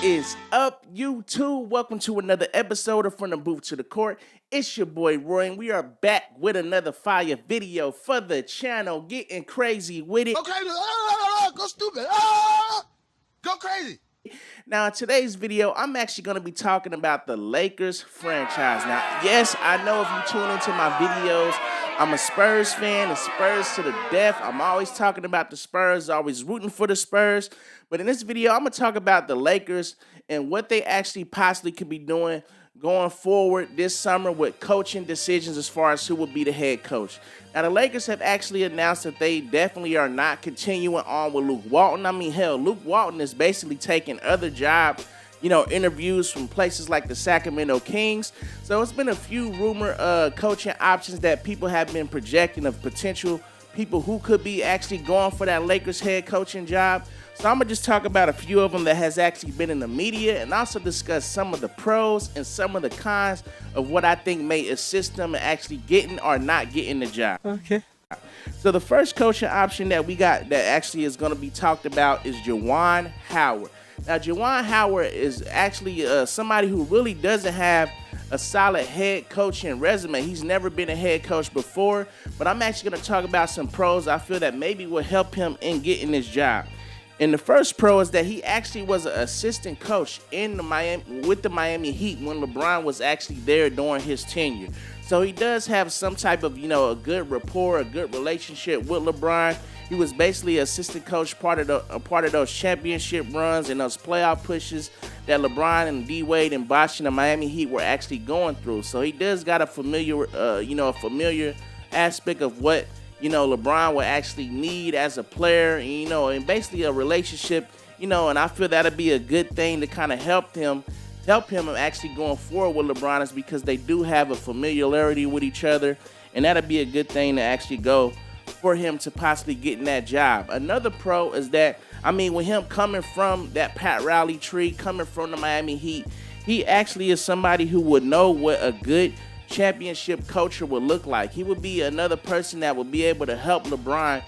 is up, YouTube? Welcome to another episode of From the Booth to the Court. It's your boy Roy, and we are back with another fire video for the channel, getting crazy with it. Go crazy, go stupid, go crazy. Now, in today's video, I'm actually going to be talking about the Lakers franchise. Now, yes, I know if you tune into my videos, I'm a Spurs fan, and Spurs to the death. I'm always talking about the Spurs, always rooting for the Spurs. But in this video, I'm going to talk about the Lakers and what they actually possibly could be doing going forward this summer with coaching decisions as far as who will be the head coach. Now, the Lakers have actually announced that they definitely are not continuing on with Luke Walton. I mean, hell, Luke Walton is basically taking other job, interviews from places like the Sacramento Kings. So it's been a few rumor coaching options that people have been projecting of potential people who could be actually going for that Lakers head coaching job. So I'm going to just talk about a few of them that has actually been in the media and also discuss some of the pros and some of the cons of what I think may assist them in actually getting or not getting the job. Okay. So the first coaching option that we got that actually is going to be talked about is Juwan Howard. Now, Juwan Howard is actually somebody who really doesn't have a solid head coaching resume. He's never been a head coach before, but I'm actually going to talk about some pros I feel that maybe will help him in getting this job. And the first pro is that he actually was an assistant coach with the Miami Heat when LeBron was actually there during his tenure. So he does have some type of, a good rapport, a good relationship with LeBron. He was basically assistant coach part of those championship runs and those playoff pushes that LeBron and D-Wade and Bosh and the Miami Heat were actually going through. So he does got a familiar aspect of what LeBron will actually need as a player, and basically a relationship, and I feel that'll be a good thing to kind of help him actually going forward with LeBron, is because they do have a familiarity with each other, and that'll be a good thing to actually go for him to possibly get in that job. Another pro is that, with him coming from that Pat Riley tree, coming from the Miami Heat, he actually is somebody who would know what a good championship culture would look like. He would be another person that would be able to help LeBron,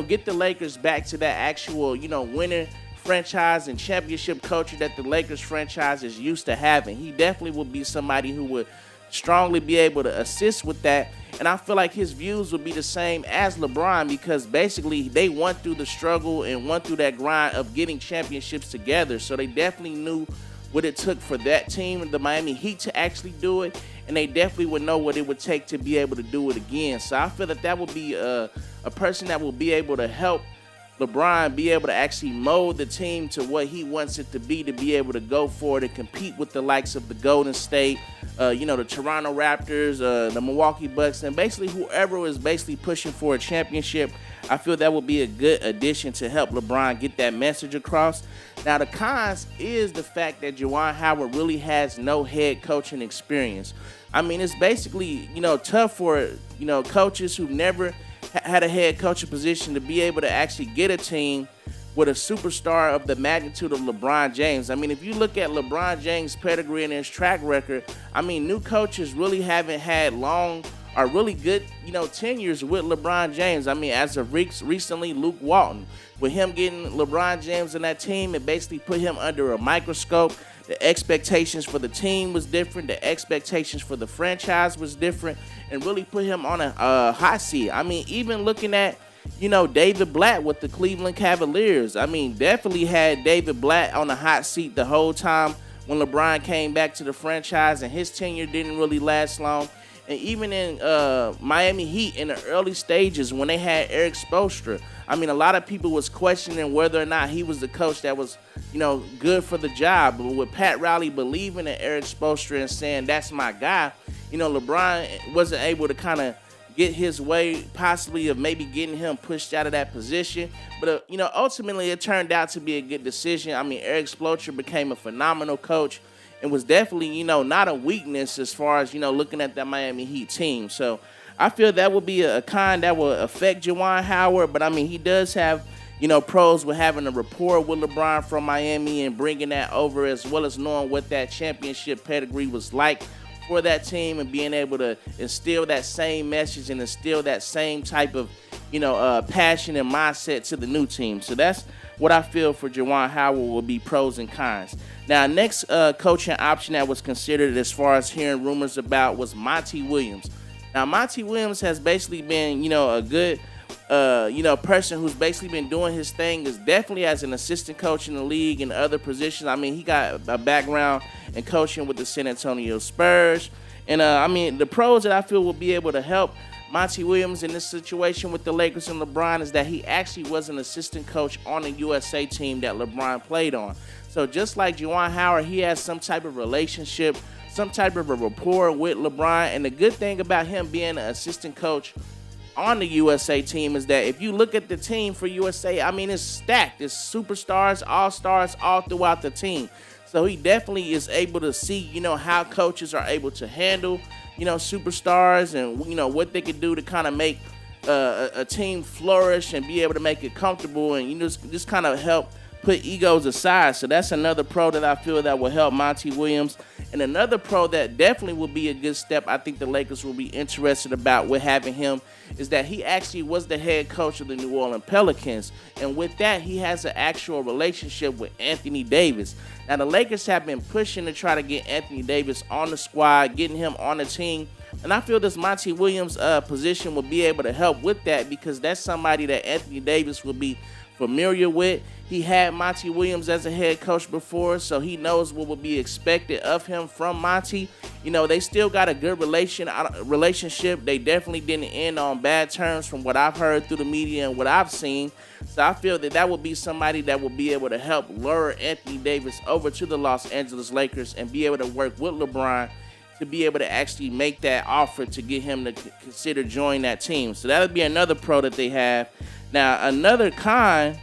get the Lakers back to that actual, winning franchise and championship culture that the Lakers franchise is used to having. He definitely would be somebody who would strongly be able to assist with that. And I feel like his views would be the same as LeBron, because basically they went through the struggle and went through that grind of getting championships together. So they definitely knew what it took for that team, the Miami Heat, to actually do it, and they definitely would know what it would take to be able to do it again. So I feel that that would be a person that will be able to help LeBron be able to actually mold the team to what he wants it to be able to go for it and compete with the likes of the Golden State, the Toronto Raptors, the Milwaukee Bucks, and basically whoever is basically pushing for a championship. I feel that would be a good addition to help LeBron get that message across. Now, the cons is the fact that Juwan Howard really has no head coaching experience. It's basically, tough for, coaches who've never had a head coaching position to be able to actually get a team with a superstar of the magnitude of LeBron James. If you look at LeBron James' pedigree and his track record, new coaches really haven't had long or really good, tenures with LeBron James. As of recently, Luke Walton, with him getting LeBron James in that team, it basically put him under a microscope. The expectations for the team was different. The expectations for the franchise was different, and really put him on a hot seat. Even looking at, David Blatt with the Cleveland Cavaliers. Definitely had David Blatt on the hot seat the whole time when LeBron came back to the franchise, and his tenure didn't really last long. And even in Miami Heat in the early stages when they had Eric Spoelstra, a lot of people was questioning whether or not he was the coach that was, good for the job. But with Pat Riley believing in Eric Spoelstra and saying, that's my guy, LeBron wasn't able to kind of get his way, possibly of maybe getting him pushed out of that position. But, ultimately it turned out to be a good decision. Eric Spoelstra became a phenomenal coach. It was definitely, not a weakness as far as, looking at that Miami Heat team. So I feel that would be a con that will affect Juwan Howard. But, he does have, pros with having a rapport with LeBron from Miami and bringing that over, as well as knowing what that championship pedigree was like for that team and being able to instill that same message and instill that same type of, passion and mindset to the new team. So that's what I feel for Juwan Howard will be pros and cons. Now, next coaching option that was considered as far as hearing rumors about was Monty Williams. Now, Monty Williams has basically been, a good, person who's basically been doing his thing is definitely as an assistant coach in the league and other positions. I mean, he got a background in coaching with the San Antonio Spurs. And, the pros that I feel will be able to help Monty Williams in this situation with the Lakers and LeBron is that he actually was an assistant coach on the USA team that LeBron played on. So just like Juwan Howard, he has some type of relationship, some type of a rapport with LeBron. And the good thing about him being an assistant coach on the USA team is that if you look at the team for USA, it's stacked. It's superstars, all-stars all throughout the team. So he definitely is able to see, how coaches are able to handle superstars and, what they could do to kind of make a team flourish and be able to make it comfortable and, just kind of help put egos aside. So that's another pro that I feel that will help Monty Williams. And another pro that definitely will be a good step I think the Lakers will be interested about with having him is that he actually was the head coach of the New Orleans Pelicans. And with that, he has an actual relationship with Anthony Davis. Now, the Lakers have been pushing to try to get Anthony Davis on the squad, getting him on the team. And I feel this Monty Williams position will be able to help with that because that's somebody that Anthony Davis will be familiar with. He had Monty Williams as a head coach before, so he knows what will be expected of him from Monty. They still got a good relationship. They definitely didn't end on bad terms from what I've heard through the media and what I've seen. So I feel that will be somebody that will be able to help lure Anthony Davis over to the Los Angeles Lakers and be able to work with LeBron to be able to actually make that offer to get him to consider joining that team. So that would be another pro that they have. Now, another con,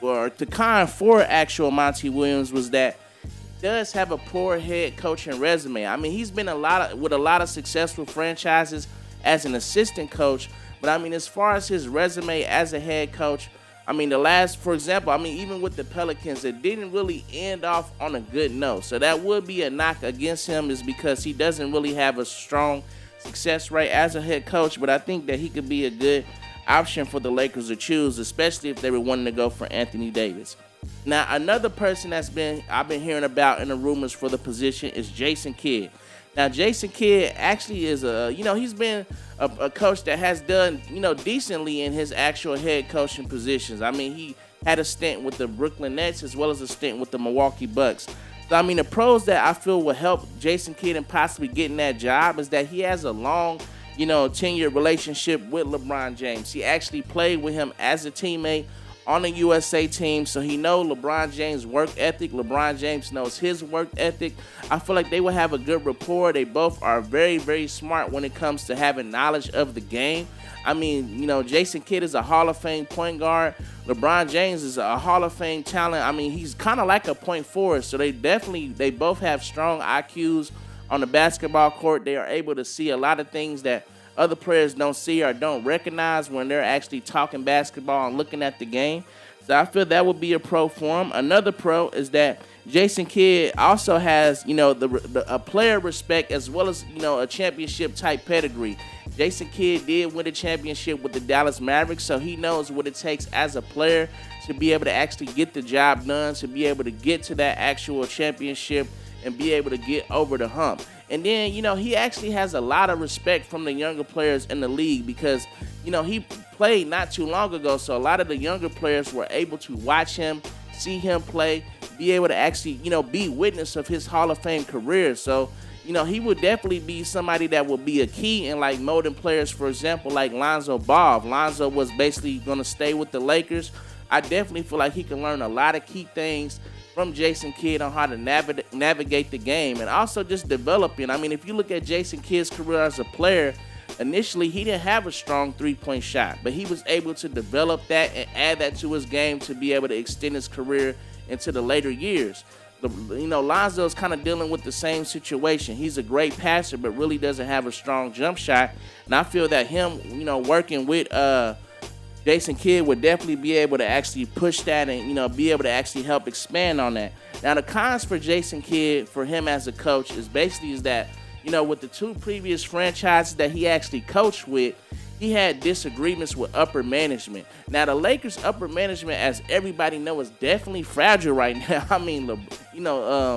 or the con for actual Monty Williams was that he does have a poor head coaching resume. He's been with a lot of successful franchises as an assistant coach, but as far as his resume as a head coach, for example, even with the Pelicans, it didn't really end off on a good note. So that would be a knock against him is because he doesn't really have a strong success rate as a head coach, but I think that he could be a good option for the Lakers to choose, especially if they were wanting to go for Anthony Davis. Now, another person I've been hearing about in the rumors for the position is Jason Kidd. Now, Jason Kidd actually is he's been a coach that has done, decently in his actual head coaching positions. He had a stint with the Brooklyn Nets as well as a stint with the Milwaukee Bucks. So, the pros that I feel will help Jason Kidd in possibly getting that job is that he has a long, 10-year relationship with LeBron James. He actually played with him as a teammate on the USA team, so he knows LeBron James' work ethic. LeBron James knows his work ethic. I feel like they will have a good rapport. They both are very, very smart when it comes to having knowledge of the game. Jason Kidd is a Hall of Fame point guard. LeBron James is a Hall of Fame talent. He's kind of like a point forward, so they both have strong IQs on the basketball court. They are able to see a lot of things that other players don't see or don't recognize when they're actually talking basketball and looking at the game. So I feel that would be a pro for him. Another pro is that Jason Kidd also has, a player respect as well as, a championship type pedigree. Jason Kidd did win a championship with the Dallas Mavericks, so he knows what it takes as a player to be able to actually get the job done, to be able to get to that actual championship and be able to get over the hump. And then, he actually has a lot of respect from the younger players in the league because, he played not too long ago. So a lot of the younger players were able to watch him, see him play, be able to actually, be witness of his Hall of Fame career. So, he would definitely be somebody that will be a key in like molding players, for example, like Lonzo Ball. Lonzo was basically going to stay with the Lakers. I definitely feel like he can learn a lot of key things from Jason Kidd on how to navigate the game and also just developing. If you look at Jason Kidd's career as a player, initially he didn't have a strong three-point shot, but he was able to develop that and add that to his game to be able to extend his career into the later years. Lonzo's kind of dealing with the same situation. He's a great passer, but really doesn't have a strong jump shot. And I feel that him, working with Jason Kidd would definitely be able to actually push that and, be able to actually help expand on that. Now, the cons for Jason Kidd, for him as a coach, is that, with the two previous franchises that he actually coached with, he had disagreements with upper management. Now the Lakers upper management, as everybody knows, is definitely fragile right now. I mean,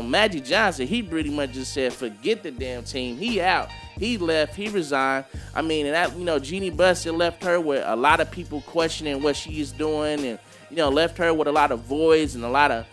Magic Johnson, he pretty much just said, forget the damn team. He out. He left. He resigned. I mean, and that, Jeannie Buss, it left her with a lot of people questioning what she is doing, and left her with a lot of voids and a lot of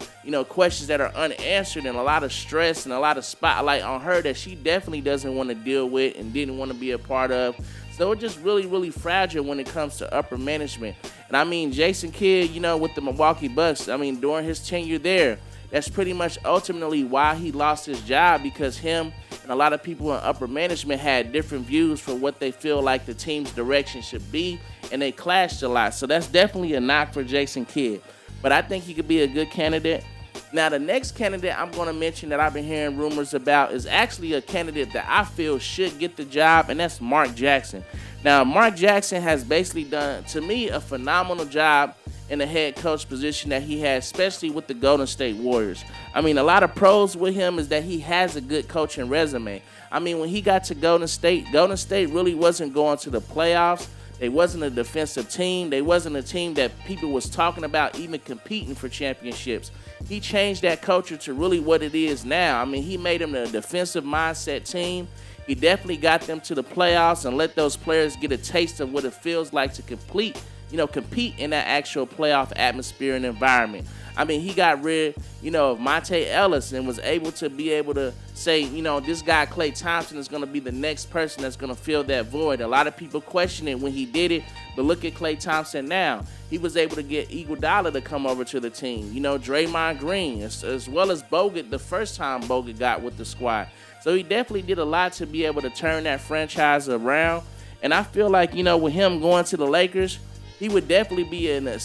questions that are unanswered, and a lot of stress and a lot of spotlight on her that she definitely doesn't want to deal with and didn't want to be a part of. So it's just really, really fragile when it comes to upper management. And I mean, Jason Kidd, with the Milwaukee Bucks, I mean, during his tenure there, that's pretty much ultimately why he lost his job, because him and a lot of people in upper management had different views for what they feel like the team's direction should be, and they clashed a lot. So that's definitely a knock for Jason Kidd. But I think he could be a good candidate. Now, the next candidate I'm going to mention that I've been hearing rumors about is actually a candidate that I feel should get the job, and that's Mark Jackson. Now, Mark Jackson has basically done, to me, a phenomenal job in the head coach position that he has, especially with the Golden State Warriors. I mean, a lot of pros with him is that he has a good coaching resume. I mean, when he got to Golden State really wasn't going to the playoffs. They wasn't a defensive team. They wasn't a team that people was talking about even competing for championships. He changed that culture to really what it is now. I mean, he made them a defensive mindset team. He definitely got them to the playoffs and let those players get a taste of what it feels like to compete in that actual playoff atmosphere and environment. I mean, he got rid, of Monte Ellis and was able to say, this guy Klay Thompson is going to be the next person that's going to fill that void. A lot of people question it when he did it, but look at Klay Thompson now. He was able to get Iguodala to come over to the team. Draymond Green, as well as Bogut, the first time Bogut got with the squad. So he definitely did a lot to be able to turn that franchise around. And I feel like, with him going to the Lakers, he would definitely be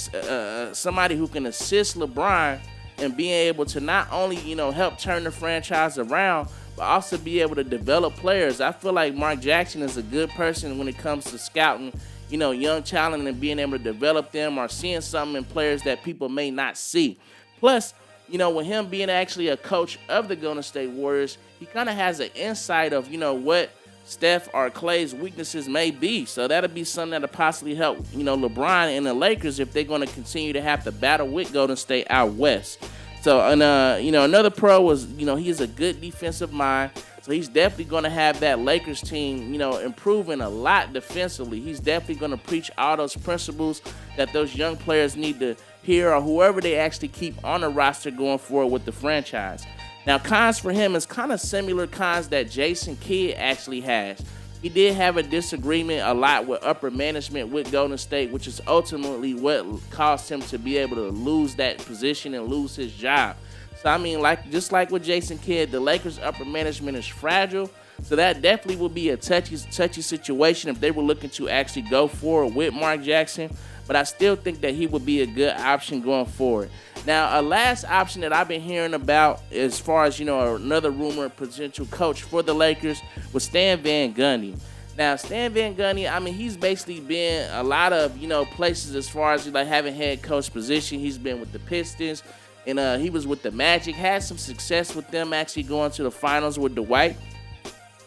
somebody who can assist LeBron and being able to not only, help turn the franchise around, but also be able to develop players. I feel like Mark Jackson is a good person when it comes to scouting, young talent and being able to develop them or seeing something in players that people may not see. Plus, with him being actually a coach of the Golden State Warriors, he kind of has an insight of, what Steph or Klay's weaknesses may be. So that'll be something that'll possibly help, LeBron and the Lakers if they're going to continue to have to battle with Golden State out west. So, and, another pro was, he is a good defensive mind. So he's definitely going to have that Lakers team, improving a lot defensively. He's definitely going to preach all those principles that those young players need to hear, or whoever they actually keep on the roster going forward with the franchise. Now, cons for him is kind of similar cons that Jason Kidd actually has. He did have a disagreement a lot with upper management with Golden State, which is ultimately what caused him to be able to lose that position and lose his job. So, I mean, just like with Jason Kidd, the Lakers' upper management is fragile. So that definitely would be a touchy situation if they were looking to actually go forward with Mark Jackson. But I still think that he would be a good option going forward. Now, a last option that I've been hearing about as far as, another rumored potential coach for the Lakers was Stan Van Gundy. Now, Stan Van Gundy, I mean, he's basically been a lot of, places as far as having head coach position. He's been with the Pistons, and he was with the Magic, had some success with them actually going to the finals with Dwight.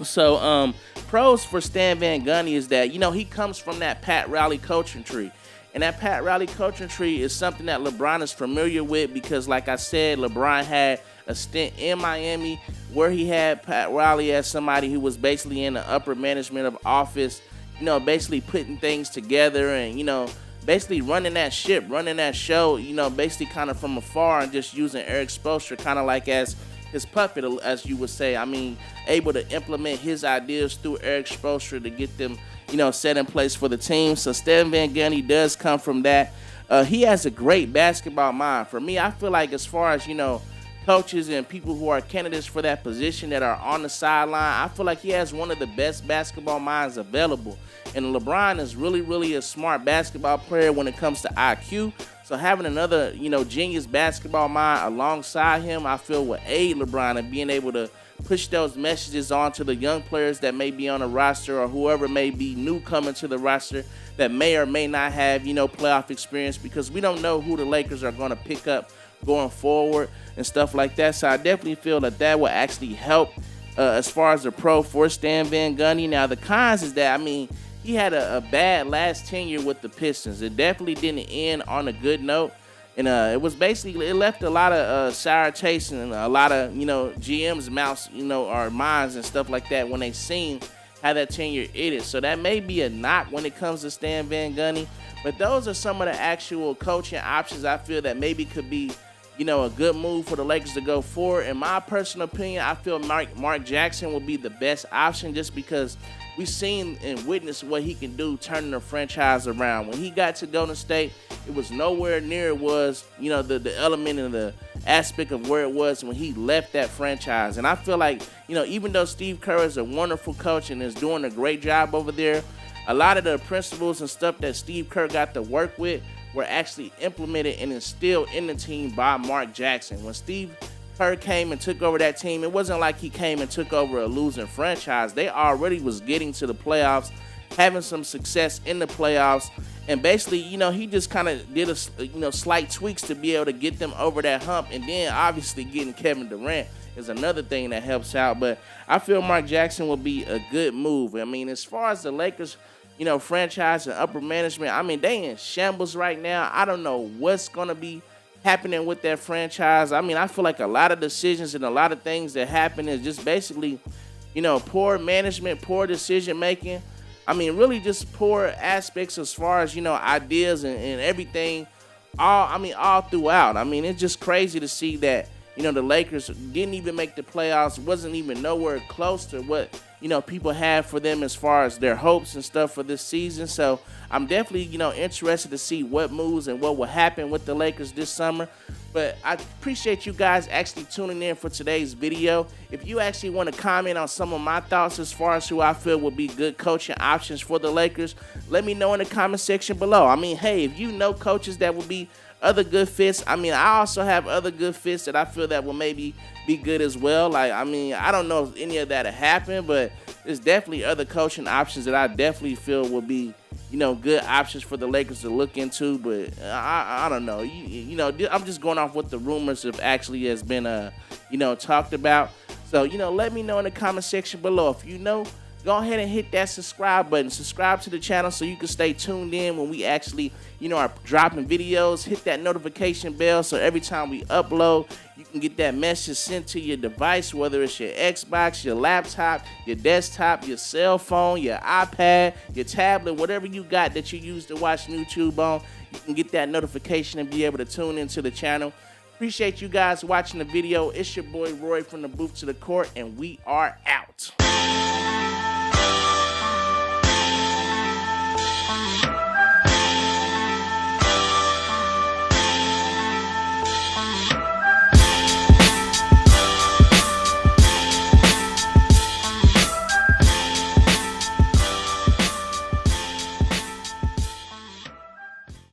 So, pros for Stan Van Gundy is that, he comes from that Pat Riley coaching tree. And that Pat Riley coaching tree is something that LeBron is familiar with because, like I said, LeBron had a stint in Miami where he had Pat Riley as somebody who was basically in the upper management of office, basically putting things together and, basically running that ship, running that show, basically kind of from afar and just using Eric Spoelstra kind of like as his puppet, as you would say. I mean, able to implement his ideas through Eric Spoelstra to get them set in place for the team. So Stan Van Gundy does come from that. He has a great basketball mind. For me, I feel like as far as, coaches and people who are candidates for that position that are on the sideline, I feel like he has one of the best basketball minds available. And LeBron is really, really a smart basketball player when it comes to IQ. So having another, genius basketball mind alongside him, I feel will aid LeBron in being able to push those messages on to the young players that may be on the roster or whoever may be new coming to the roster that may or may not have, playoff experience, because we don't know who the Lakers are going to pick up going forward and stuff like that. So I definitely feel that will actually help as far as the pro for Stan Van Gundy. Now, the cons is that, he had a bad last tenure with the Pistons. It definitely didn't end on a good note. And it was basically, it left a lot of sour taste and a lot of, GM's mouths, or minds and stuff like that when they seen how that tenure ended. So that may be a knock when it comes to Stan Van Gundy. But those are some of the actual coaching options I feel that maybe could be, a good move for the Lakers to go forward. In my personal opinion, I feel Mark Jackson will be the best option just because we've seen and witnessed what he can do turning the franchise around. When he got to Golden State, it was nowhere near it was, the element and the aspect of where it was when he left that franchise. And I feel like, even though Steve Kerr is a wonderful coach and is doing a great job over there, a lot of the principles and stuff that Steve Kerr got to work with were actually implemented and instilled in the team by Mark Jackson. When Steve Kerr came and took over that team, it wasn't like he came and took over a losing franchise. They already was getting to the playoffs, having some success in the playoffs, and basically, he just kind of did slight tweaks to be able to get them over that hump. And then obviously getting Kevin Durant is another thing that helps out. But I feel Mark Jackson will be a good move. I mean, as far as the Lakers, franchise and upper management, I mean, they in shambles right now. I don't know what's going to be happening with that franchise. I mean, I feel like a lot of decisions and a lot of things that happen is just basically, poor management, poor decision making. I mean, really just poor aspects as far as, ideas and everything, all throughout. I mean, it's just crazy to see that, the Lakers didn't even make the playoffs, wasn't even nowhere close to what, people have for them as far as their hopes and stuff for this season. So I'm definitely, interested to see what moves and what will happen with the Lakers this summer. But I appreciate you guys actually tuning in for today's video. If you actually want to comment on some of my thoughts as far as who I feel would be good coaching options for the Lakers, let me know in the comment section below. I mean, hey, if you know coaches that will be other good fits, I mean, I also have other good fits that I feel that will maybe be good as well. Like, I mean, I don't know if any of that will happen, but there's definitely other coaching options that I definitely feel will be, good options for the Lakers to look into. But I don't know. I'm just going off what the rumors have actually has been, talked about. So, let me know in the comment section below. If you know, go ahead and hit that subscribe button. Subscribe to the channel so you can stay tuned in when we actually, are dropping videos. Hit that notification bell so every time we upload, you can get that message sent to your device, whether it's your Xbox, your laptop, your desktop, your cell phone, your iPad, your tablet, whatever you got that you use to watch YouTube on. You can get that notification and be able to tune into the channel. Appreciate you guys watching the video. It's your boy Roy from the booth to the court, and we are out.